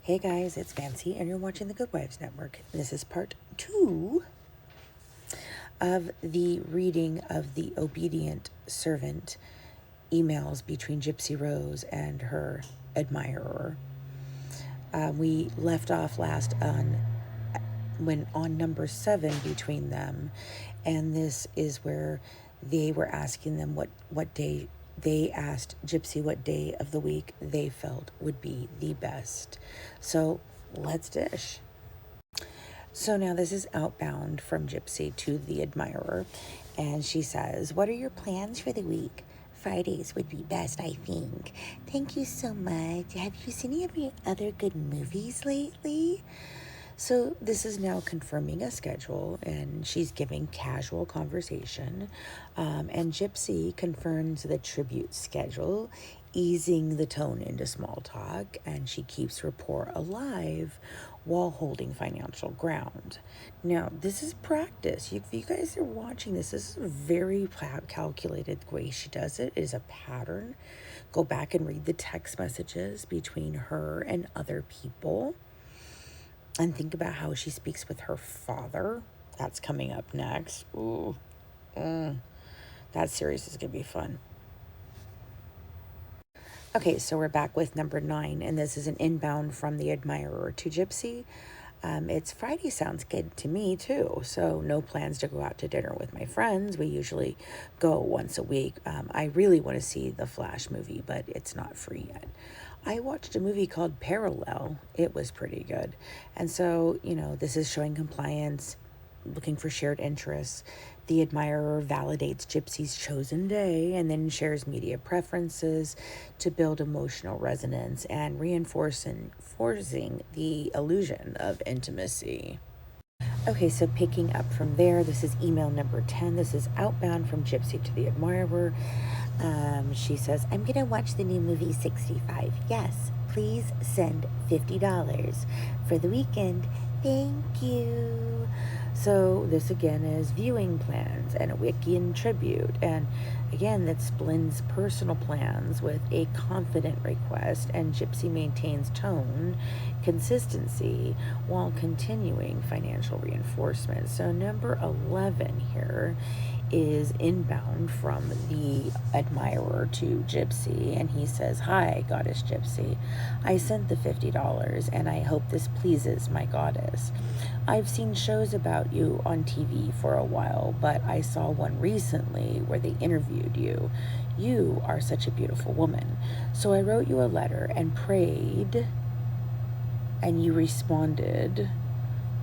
Hey guys, it's Fancy, and you're watching the Good Wives Network. This is part 2 of the reading of the obedient servant emails between Gypsy Rose and her admirer. We left off last on number 7 between them, and this is where they were asking them what day. They asked Gypsy what day of the week they felt would be the best. So let's dish. So now this is outbound from Gypsy to the admirer, and she says, "What are your plans for the week? Fridays would be best, I think. Thank you so much. Have you seen any other good movies lately?" So this is now confirming a schedule, and she's giving casual conversation. And Gypsy confirms the tribute schedule, easing the tone into small talk, and she keeps rapport alive while holding financial ground. Now, this is practice. If you guys are watching this is a very calculated way she does it. It is a pattern. Go back and read the text messages between her and other people. And think about how she speaks with her father. That's coming up next. Ooh. That series is going to be fun. Okay, so we're back with number 9, and this is an inbound from the admirer to Gypsy. It's Friday sounds good to me, too. So no plans to go out to dinner with my friends. We usually go once a week. I really want to see the Flash movie, but it's not free yet. I watched a movie called Parallel. It was pretty good. And so, this is showing compliance, looking for shared interests. The admirer validates Gypsy's chosen day and then shares media preferences to build emotional resonance and reinforcing the illusion of intimacy. Okay, so picking up from there, this is email number 10. This is outbound from Gypsy to the admirer. She says, "I'm going to watch the new movie 65. Yes, please send $50 for the weekend. Thank you." So this again is viewing plans and a Wiccan tribute. And again, that blends personal plans with a confident request, and Gypsy maintains tone, consistency, while continuing financial reinforcement. So number 11 here is inbound from the admirer to Gypsy, and he says, "Hi, Goddess Gypsy. I sent the $50, and I hope this pleases my goddess. I've seen shows about you on TV for a while, but I saw one recently where they interviewed you. You are such a beautiful woman. So I wrote you a letter and prayed, and you responded.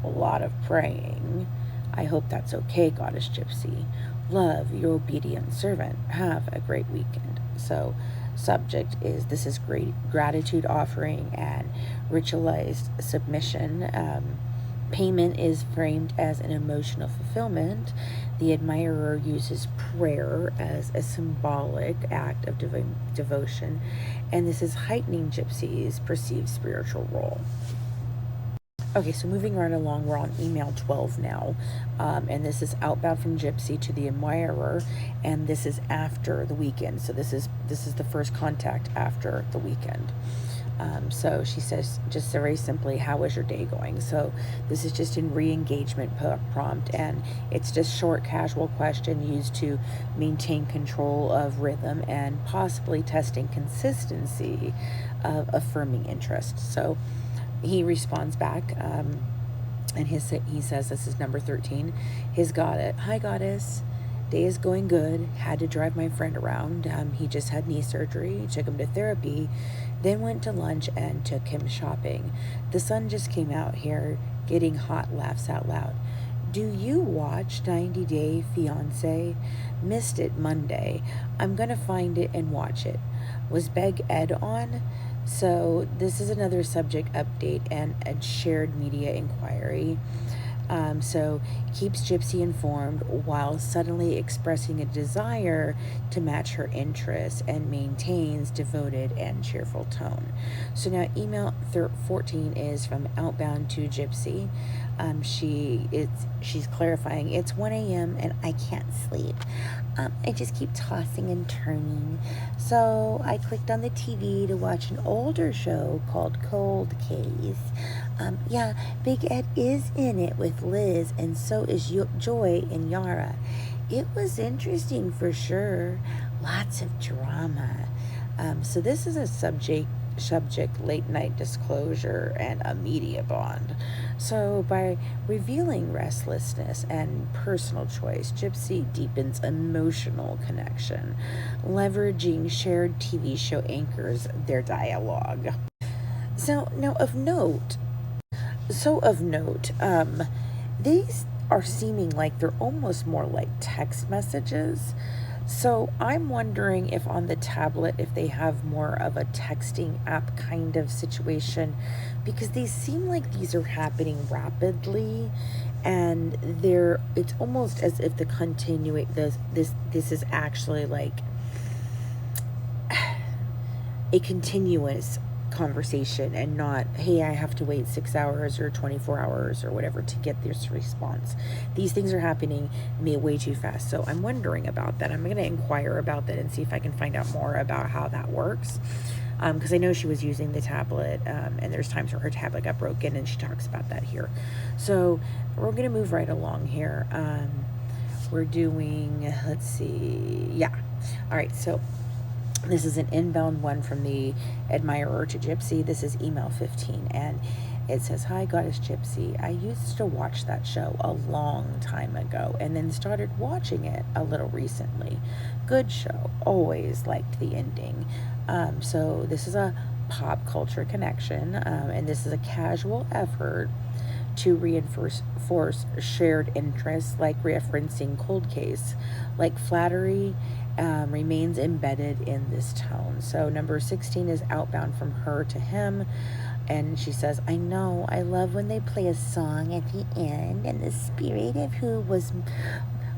A lot of praying. I hope that's okay, Goddess Gypsy. Love, your obedient servant. Have a great weekend." So subject is, this is great gratitude offering and ritualized submission. Payment is framed as an emotional fulfillment. The admirer uses prayer as a symbolic act of devotion, and this is heightening Gypsy's perceived spiritual role. Okay, so moving right along, we're on email 12 now, and this is outbound from Gypsy to the admirer, and this is after the weekend. So this is the first contact after the weekend. So she says, just very simply, "How was your day going?" So this is just in re-engagement prompt, and it's just short, casual question used to maintain control of rhythm and possibly testing consistency of affirming interest. So he responds back, and he says, this is number 13, his goddess, "Hi, goddess. Day is going good. Had to drive my friend around. He just had knee surgery. Took him to therapy. Then went to lunch and took him shopping. The sun just came out here. Getting hot, laughs out loud. Do you watch 90 Day Fiancé? Missed it Monday. I'm going to find it and watch it. Was Beg Ed on?" So this is another subject update and a shared media inquiry. So keeps Gypsy informed while suddenly expressing a desire to match her interests and maintains devoted and cheerful tone. So now email 14 is from Outbound to Gypsy. She's clarifying it's 1 a.m. and I can't sleep. I just keep tossing and turning. So I clicked on the TV to watch an older show called Cold Case. Yeah, Big Ed is in it with Liz, and so is Joy and Yara. It was interesting for sure. Lots of drama. So this is a subject late night disclosure and a media bond. So by revealing restlessness and personal choice, Gypsy deepens emotional connection, leveraging shared TV show anchors their dialogue. So now of note, these are seeming like they're almost more like text messages. So I'm wondering if on the tablet, if they have more of a texting app kind of situation, because these seem like these are happening rapidly, and it's almost as if this is actually like a continuous conversation and not, hey, I have to wait 6 hours or 24 hours or whatever to get this response. These things are happening way too fast. So I'm wondering about that. I'm going to inquire about that and see if I can find out more about how that works. Because I know she was using the tablet, and there's times where her tablet got broken, and she talks about that here. So we're going to move right along here. We're doing, let's see, yeah. All right, so this is an inbound one from the admirer to Gypsy. This is email 15, and it says, "Hi, Goddess Gypsy. I used to watch that show a long time ago and then started watching it a little recently. Good show. Always liked the ending." So this is a pop culture connection, and this is a casual effort to reinforce shared interests, like referencing Cold Case, like flattery remains embedded in this tone. So number 16 is outbound from her to him, and she says, "I know, I love when they play a song at the end, and the spirit of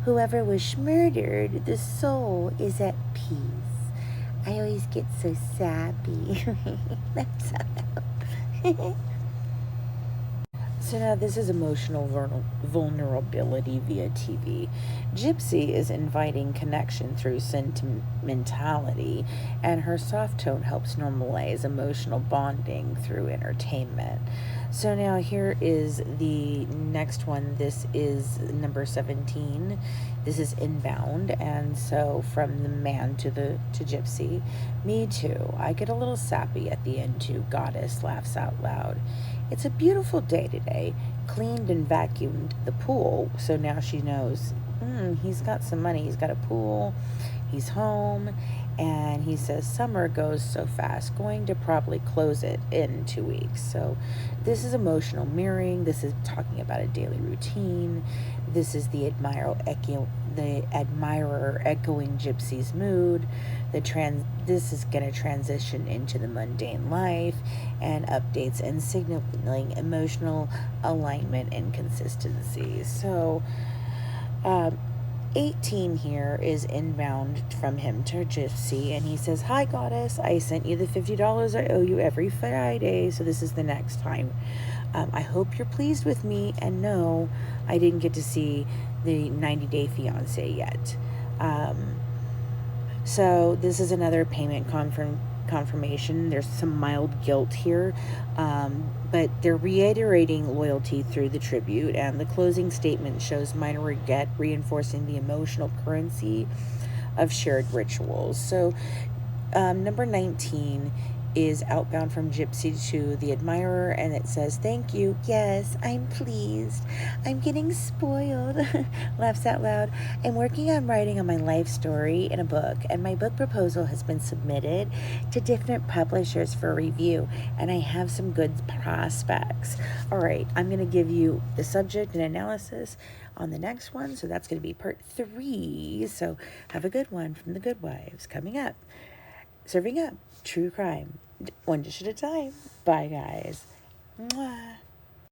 whoever was murdered, the soul is at peace. I always get so sappy." That's so So now this is emotional vulnerability via TV. Gypsy is inviting connection through sentimentality, and her soft tone helps normalize emotional bonding through entertainment. So now here is the next one. This is number 17. This is inbound, and so from the man to Gypsy. "Me too. I get a little sappy at the end too." Goddess laughs out loud. "It's a beautiful day today. Cleaned and vacuumed the pool." So now she knows, he's got some money. He's got a pool. He's home. And he says, "Summer goes so fast. Going to probably close it in 2 weeks." So this is emotional mirroring. This is talking about a daily routine. This is the admirer echoing Gypsy's mood. This is going to transition into the mundane life and updates and signaling emotional alignment and consistency. So 18 here is inbound from him to Gypsy, and he says, "Hi, Goddess. I sent you the $50 I owe you every Friday, so this is the next time. I hope you're pleased with me, and no, I didn't get to see the 90-day fiance yet." So this is another payment confirmation. There's some mild guilt here, but they're reiterating loyalty through the tribute, and the closing statement shows minor regret, reinforcing the emotional currency of shared rituals. So number 19 is outbound from Gypsy to the admirer, and it says, "Thank you. Yes, I'm pleased. I'm getting spoiled." Laughs out loud. "I'm working on writing on my life story in a book, and my book proposal has been submitted to different publishers for review, and I have some good prospects." All right, I'm going to give you the subject and analysis on the next one, so that's going to be part 3. So have a good one from the Good Wives coming up. Serving up true crime, one dish at a time. Bye, guys. Mwah.